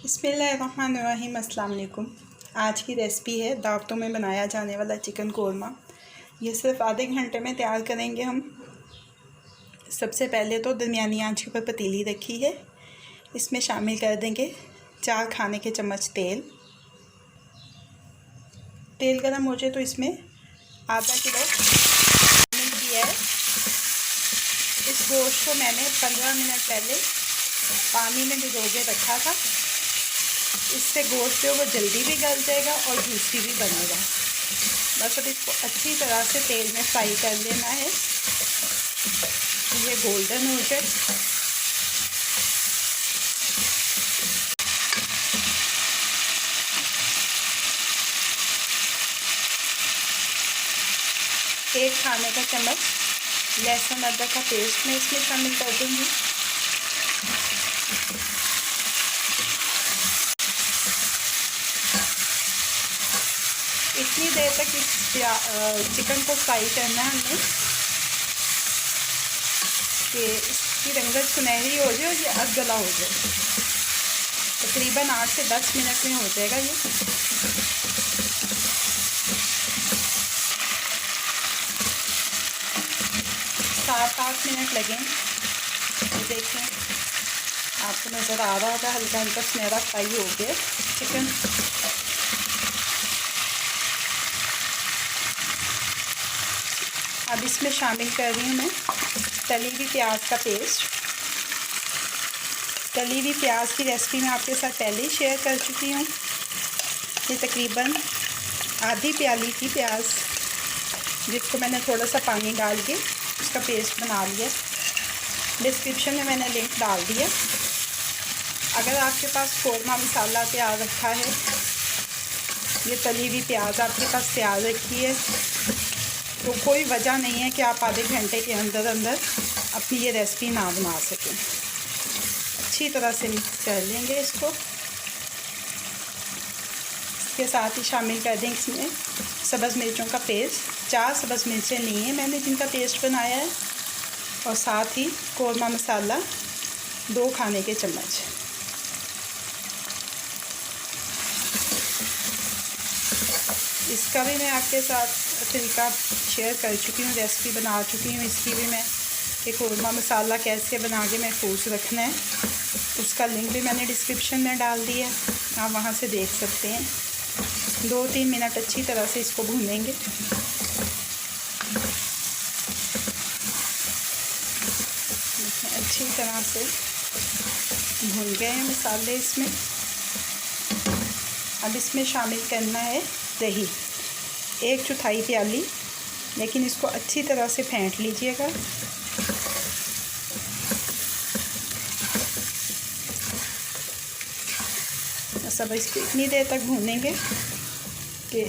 बिस्मिल्लाहिर्रहमानिर्रहीम। अस्सलाम वालेकुम। आज की रेसिपी है दावतों में बनाया जाने वाला चिकन कोरमा। ये सिर्फ आधे घंटे में तैयार करेंगे हम। सबसे पहले तो दरमियानी आंच के ऊपर पतीली रखी है, इसमें शामिल कर देंगे 4 खाने के चम्मच तेल। तेल गर्म हो जाए तो इसमें आधा किलो शामिल किया है। इस गोश्त को मैंने 15 मिनट पहले पानी में भिगो के रखा था। इससे गोश्त जो वो जल्दी भी गल जाएगा और जूसी भी बनेगा। बस अब इसको अच्छी तरह से तेल में फ्राई कर लेना है, ये गोल्डन हो जाए। एक खाने का चम्मच लहसुन अदरक का पेस्ट मैं इसमें शामिल कर दूँगी। इतनी देर तक इस चिकन को फ्राई करना है हमें कि इसकी रंगत सुनहरी हो जाए और ये अध गला हो जाए। तकरीबन 8 से 10 मिनट में हो जाएगा ये। 7-8 मिनट लगें। ये देखें, आपको नज़र आ रहा होगा हल्का हल्का सुनहरा फ्राई हो गया चिकन। अब इसमें शामिल कर रही हूँ मैं तली हुई प्याज का पेस्ट। तली हुई प्याज की रेसिपी मैं आपके साथ पहले ही शेयर कर चुकी हूँ। ये तकरीबन आधी प्याली की प्याज, जिसको मैंने थोड़ा सा पानी डाल के उसका पेस्ट बना लिया। डिस्क्रिप्शन में मैंने लिंक डाल दिया। अगर आपके पास कोरमा मसाला तैयार रखा है, ये तली हुई प्याज आपके पास तैयार रखी है, तो कोई वजह नहीं है कि आप आधे घंटे के अंदर अंदर अपनी ये रेसिपी ना बना सकें। अच्छी तरह से मिक्स कर लेंगे इसको। इसके साथ ही शामिल कर देंगे इसमें सब्ज़ मिर्चों का पेस्ट। 4 सब्ज़ मिर्चें ली हैं मैंने जिनका पेस्ट बनाया है, और साथ ही कोरमा मसाला 2 खाने के चम्मच। इसका भी मैं आपके साथ तरीका शेयर कर चुकी हूँ, रेसिपी बना चुकी हूँ इसकी भी मैं, कि कोरमा मसाला कैसे बना के महफूज रखना है। उसका लिंक भी मैंने डिस्क्रिप्शन में डाल दिया है, आप वहाँ से देख सकते हैं। 2-3 मिनट अच्छी तरह से इसको भूनेंगे। अच्छी तरह से भून गए हैं मसाले इसमें। अब इसमें शामिल करना है दही, 1/4 प्याली, लेकिन इसको अच्छी तरह से फेंट लीजिएगा। सब इसको इतनी देर तक भूनेंगे कि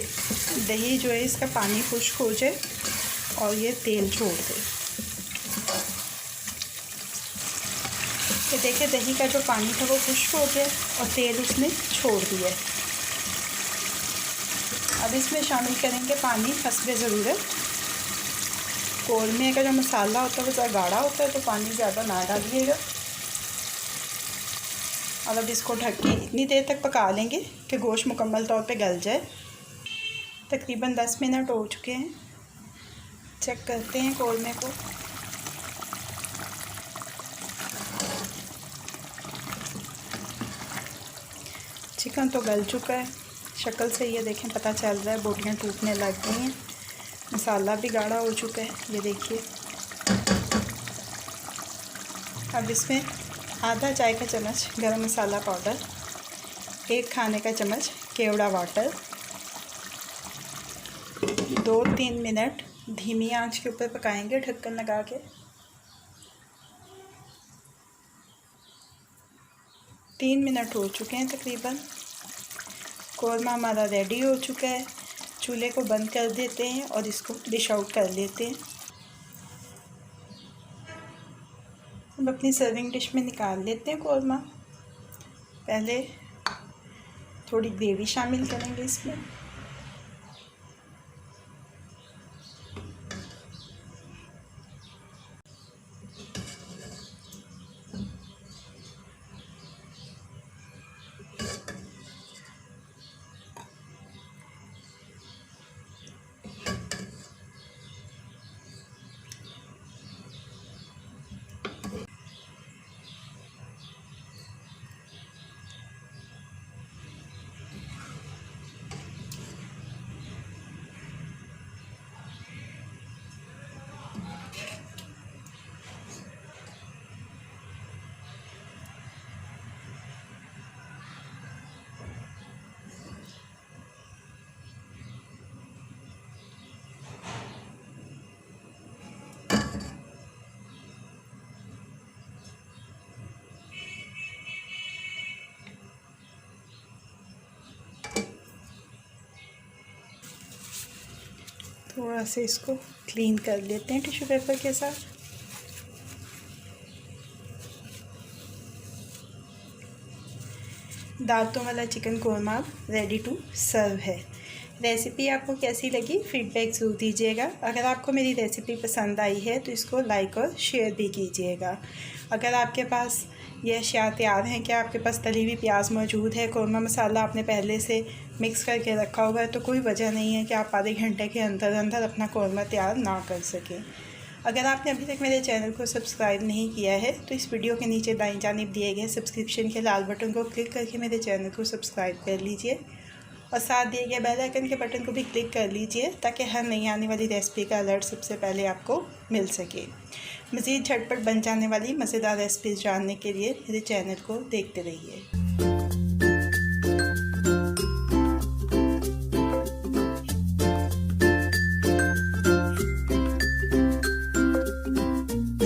दही जो है इसका पानी खुश्क हो जाए और ये तेल छोड़ दे। ये देखिए, दही का जो पानी था वो खुश्क हो गया और तेल उसने छोड़ दिया। अब इसमें शामिल करेंगे पानी हस्बे ज़रूरत। कोरमे का जो मसाला होता है वो ज़रा गाढ़ा होता है, तो पानी ज़्यादा ना डालिएगा। और अब इसको ढक के इतनी देर तक पका लेंगे कि गोश्त मुकम्मल तौर पे गल जाए। तकरीबन 10 मिनट हो चुके हैं। चेक करते हैं कोरमे को। चिकन तो गल चुका है, शक्ल से ये देखें पता चल रहा है, बोटियाँ टूटने लग गई हैं। मसाला भी गाढ़ा हो चुका है, ये देखिए। अब इसमें आधा चाय का चम्मच गरम मसाला पाउडर, 1 खाने का चम्मच केवड़ा वाटर। 2-3 मिनट धीमी आंच के ऊपर पकाएंगे ढक्कन लगा के। 3 मिनट हो चुके हैं तकरीबन। कोरमा हमारा रेडी हो चुका है। चूल्हे को बंद कर देते हैं और इसको डिश आउट कर लेते हैं। अब अपनी सर्विंग डिश में निकाल लेते हैं कोरमा। पहले थोड़ी ग्रेवी शामिल करेंगे इसमें। थोड़ा सा इसको क्लीन कर लेते हैं टिश्यू पेपर के साथ। दांतों वाला chicken korma ready to serve है। रेसिपी आपको कैसी लगी फीडबैक ज़रूर दीजिएगा। अगर आपको मेरी रेसिपी पसंद आई है तो इसको लाइक और शेयर भी कीजिएगा। अगर आपके पास ये अशिया तैयार हैं, क्या आपके पास तली हुई प्याज मौजूद है, कोरमा मसाला आपने पहले से मिक्स करके रखा हुआ है, तो कोई वजह नहीं है कि आप आधे घंटे के अंदर अंदर अपना कोरमा तैयार ना कर सकें। अगर आपने अभी तक मेरे चैनल को सब्सक्राइब नहीं किया है तो इस वीडियो के नीचे दाईं जानिब दिए गए सब्सक्रिप्शन के लाल बटन को क्लिक करके मेरे चैनल को सब्सक्राइब कर लीजिए और साथ दिए गए बेल आइकन के बटन को भी क्लिक कर लीजिए ताकि हर नई आने वाली रेसिपी का अलर्ट सबसे पहले आपको मिल सके। मज़ीद झटपट बन जाने वाली मज़ेदार रेसिपीज़ जानने के लिए मेरे चैनल को देखते रहिए।